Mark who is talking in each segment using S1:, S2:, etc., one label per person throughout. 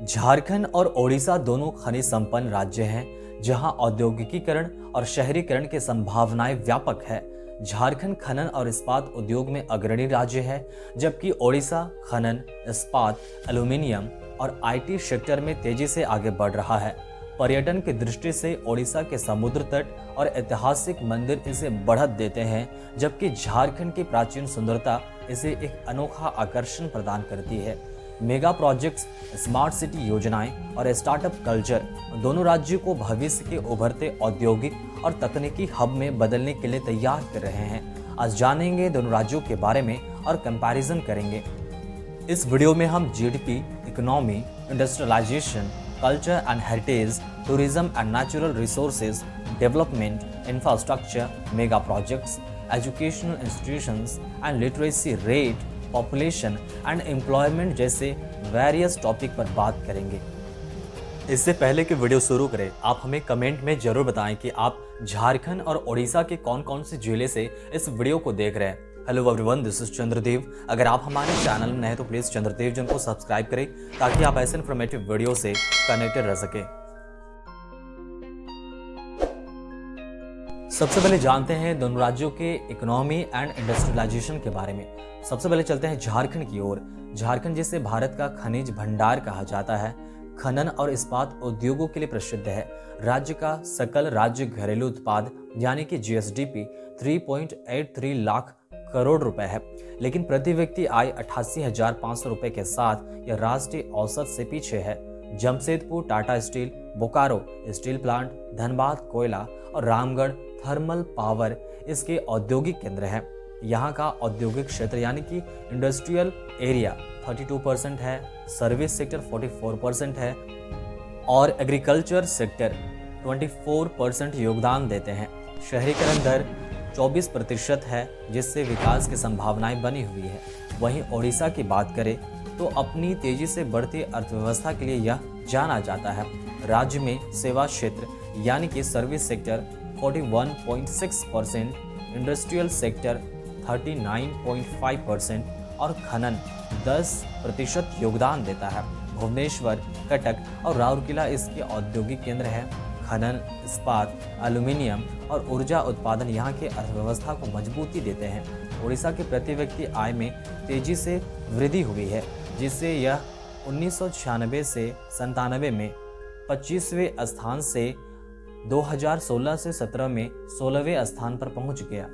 S1: झारखंड और ओडिशा दोनों खनिज संपन्न राज्य हैं, जहां औद्योगिकीकरण और शहरीकरण की संभावनाएं व्यापक है। झारखंड खनन और इस्पात उद्योग में अग्रणी राज्य है, जबकि ओडिशा खनन, इस्पात, एल्यूमीनियम और आईटी सेक्टर में तेजी से आगे बढ़ रहा है। पर्यटन की दृष्टि से ओडिशा के समुद्र तट और ऐतिहासिक मंदिर इसे बढ़त देते हैं, जबकि झारखंड की प्राचीन सुंदरता इसे एक अनोखा आकर्षण प्रदान करती है। मेगा प्रोजेक्ट्स, स्मार्ट सिटी योजनाएं और स्टार्टअप कल्चर दोनों राज्यों को भविष्य के उभरते औद्योगिक और तकनीकी हब में बदलने के लिए तैयार कर रहे हैं। आज जानेंगे दोनों राज्यों के बारे में और कंपैरिजन करेंगे। इस वीडियो में हम GDP, economy, industrialisation, culture and heritage, tourism and natural resources, development, infrastructure, mega projects, educational institutions and literacy rate, population and employment जैसे वेरियस टॉपिक पर बात करेंगे। इससे पहले कि वीडियो शुरू करें, आप हमें कमेंट में जरूर बताएं कि आप झारखंड और ओडिशा के कौन कौन से जिले से इस वीडियो को देख रहे हैं। Hello everyone, this is Chandradev. अगर आप हमारे चैनल में नए हैं तो प्लीज चंद्रदेव जन को सब्सक्राइब करें ताकि आप ऐसे इन्फॉर्मेटिव वीडियो से कनेक्टेड रह सके। सबसे पहले जानते हैं दोनों राज्यों के इकोनॉमी एंड इंडस्ट्रियलाइजेशन के बारे में। सबसे पहले चलते हैं झारखंड की ओर। झारखंड जिसे भारत का खनिज भंडार कहा जाता है, खनन और इस्पात उद्योगों के लिए प्रसिद्ध है। राज्य का सकल राज्य घरेलू उत्पाद यानी कि जीएसडीपी 3.83 लाख करोड़ रुपए है, लेकिन प्रति व्यक्ति आय 88,500 रुपए के साथ यह राष्ट्रीय औसत से पीछे है। Jamshedpur Tata steel, Bokaro steel plant, Dhanbad कोयला और रामगढ़ थर्मल पावर इसके औद्योगिक केंद्र हैं। यहाँ का औद्योगिक क्षेत्र यानी कि इंडस्ट्रियल एरिया 32% है, सर्विस सेक्टर 44% है और एग्रीकल्चर सेक्टर 24% योगदान देते हैं। शहरीकरण दर 24% है, जिससे विकास की संभावनाएं बनी हुई है। वहीं ओडिशा की बात करें तो अपनी तेजी से बढ़ती अर्थव्यवस्था के लिए यह जाना जाता है। राज्य में सेवा क्षेत्र यानी कि सर्विस सेक्टर 41.6%, इंडस्ट्रियल सेक्टर 39.5% और खनन 10% योगदान देता है। भुवनेश्वर, कटक और राउरकेला इसके औद्योगिक केंद्र हैं। खनन, इस्पात, एल्यूमीनियम और ऊर्जा उत्पादन यहाँ के अर्थव्यवस्था को मजबूती देते हैं। ओडिशा के प्रति व्यक्ति आय में तेजी से वृद्धि हुई है, जिससे यह 1996 से 97 में 25वें स्थान से 2016 से 17 में 16वें स्थान पर पहुंच गया।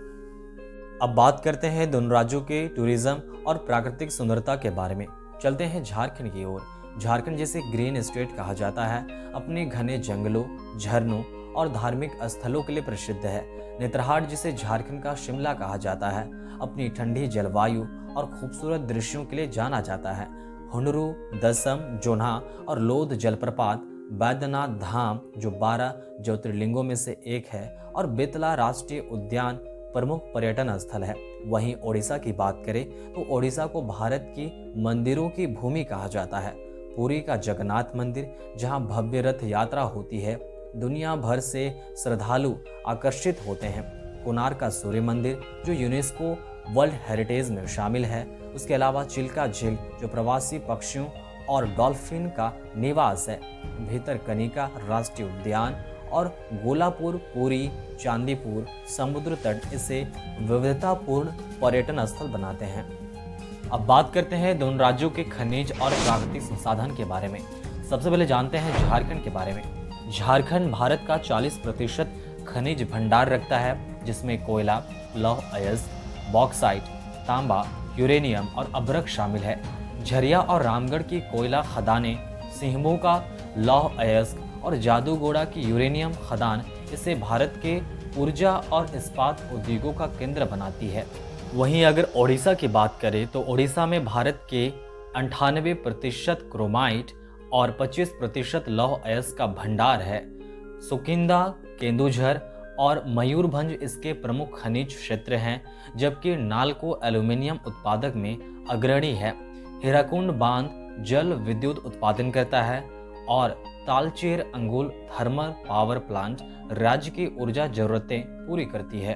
S1: अब बात करते हैं दोनों राज्यों के टूरिज्म और प्राकृतिक सुंदरता के बारे में। चलते हैं झारखंड की ओर। झारखंड जिसे ग्रीन स्टेट कहा जाता है, अपने घने जंगलों, झरनों और धार्मिक स्थलों के लिए प्रसिद्ध है। नेत्रहाट जिसे झारखंड का शिमला कहा जाता है, अपनी ठंडी जलवायु और खूबसूरत दृश्यों के लिए जाना जाता है। हुंडरू, दसम, जोन्हा और लोध जलप्रपात, बैद्यनाथ धाम जो 12 ज्योतिर्लिंगों में से एक है और बेतला राष्ट्रीय उद्यान प्रमुख पर्यटन स्थल है। वहीं ओडिशा की बात करें तो ओडिशा को भारत की मंदिरों की भूमि कहा जाता है। पुरी का जगन्नाथ मंदिर जहां भव्य रथ यात्रा होती है, दुनिया भर से श्रद्धालु आकर्षित होते हैं। कोणार्क का सूर्य मंदिर जो यूनेस्को वर्ल्ड हेरिटेज में शामिल है। उसके अलावा चिल्का झील जो प्रवासी पक्षियों और डॉल्फिन का निवास है। भितरकनिका राष्ट्रीय उद्यान और गोलापुर, पुरी, चांदीपुर समुद्र तट इसे विविधतापूर्ण पर्यटन स्थल बनाते हैं। अब बात करते हैं दोनों राज्यों के खनिज और प्राकृतिक संसाधन के बारे में। सबसे पहले जानते हैं झारखंड के बारे में। झारखंड भारत का 40% खनिज भंडार रखता है, जिसमें कोयला, लौह अयस्क, बॉक्साइट, तांबा, यूरेनियम और अभ्रक शामिल है। झरिया और रामगढ़ की कोयला खदानें, सिंहभू का लौह अयस्क और जादूगोड़ा की यूरेनियम खदान इसे भारत के ऊर्जा और इस्पात उद्योगों का केंद्र बनाती है। वहीं अगर ओडिशा की बात करें तो ओडिशा में भारत के 98% क्रोमाइट और 25% लौह अयस्क का भंडार है। सुकिंदा, केंदुझर और मयूरभंज इसके प्रमुख खनिज क्षेत्र हैं, जबकि नालको एल्यूमीनियम उत्पादक में अग्रणी है। हीराकुंड बांध जल विद्युत उत्पादन करता है और तालचेर अंगुल थर्मल पावर प्लांट राज्य की ऊर्जा जरूरतें पूरी करती है।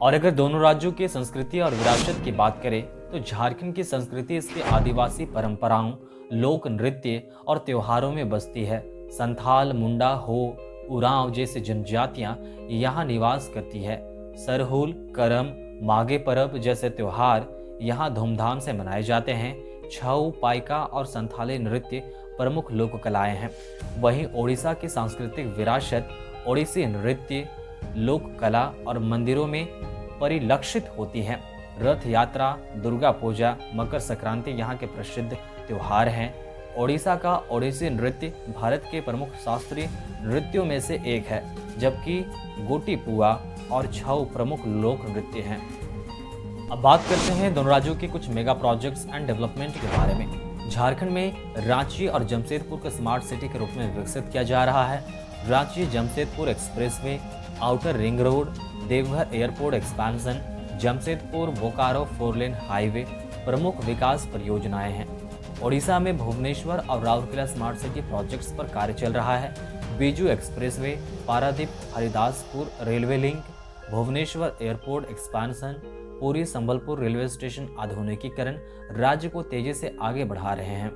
S1: और अगर दोनों राज्यों की संस्कृति और विरासत की बात करें तो झारखंड की संस्कृति इसके आदिवासी परंपराओं, लोक नृत्य और त्योहारों में बसती है। संथाल, मुंडा, हो, उरांव जैसी जनजातियां यहाँ निवास करती है। सरहुल, करम, माघे परब जैसे त्योहार यहाँ धूमधाम से मनाए जाते हैं। छऊ, पाइका और संथाली नृत्य प्रमुख लोक कलाएं हैं। वहीं ओडिशा की सांस्कृतिक विरासत ओडिसी नृत्य, लोक कला और मंदिरों में परिलक्षित होती है। रथ यात्रा, दुर्गा पूजा, मकर संक्रांति यहाँ के प्रसिद्ध त्योहार हैं। ओडिशा का ओडिसी नृत्य भारत के प्रमुख शास्त्रीय नृत्यों में से एक है, जबकि गोटीपुआ और छऊ प्रमुख लोक नृत्य हैं। अब बात करते हैं दोनों राज्यों के कुछ मेगा प्रोजेक्ट्स एंड डेवलपमेंट के बारे में। झारखंड में रांची और जमशेदपुर को स्मार्ट सिटी के रूप में विकसित किया जा रहा है। Ranchi Jamshedpur expressway, outer ring road, Deoghar airport expansion, Jamshedpur Bokaro 4 lane highway प्रमुख विकास परियोजनाएं हैं। ओडिशा में भुवनेश्वर और राउरकेला स्मार्ट सिटी प्रोजेक्ट्स पर कार्य चल रहा है। Biju expressway, Paradip Haridaspur railway link, Bhubaneswar airport expansion, Puri Sambalpur railway station आधुनिकीकरण राज्य को तेजी से आगे बढ़ा रहे हैं।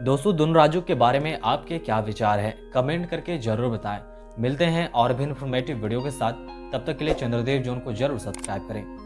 S1: दोस्तों, दोनों राज्यों के बारे में आपके क्या विचार है, कमेंट करके जरूर बताएं। मिलते हैं और भी इन्फॉर्मेटिव वीडियो के साथ। तब तक के लिए चंद्रदेव जोन को जरूर सब्सक्राइब करें।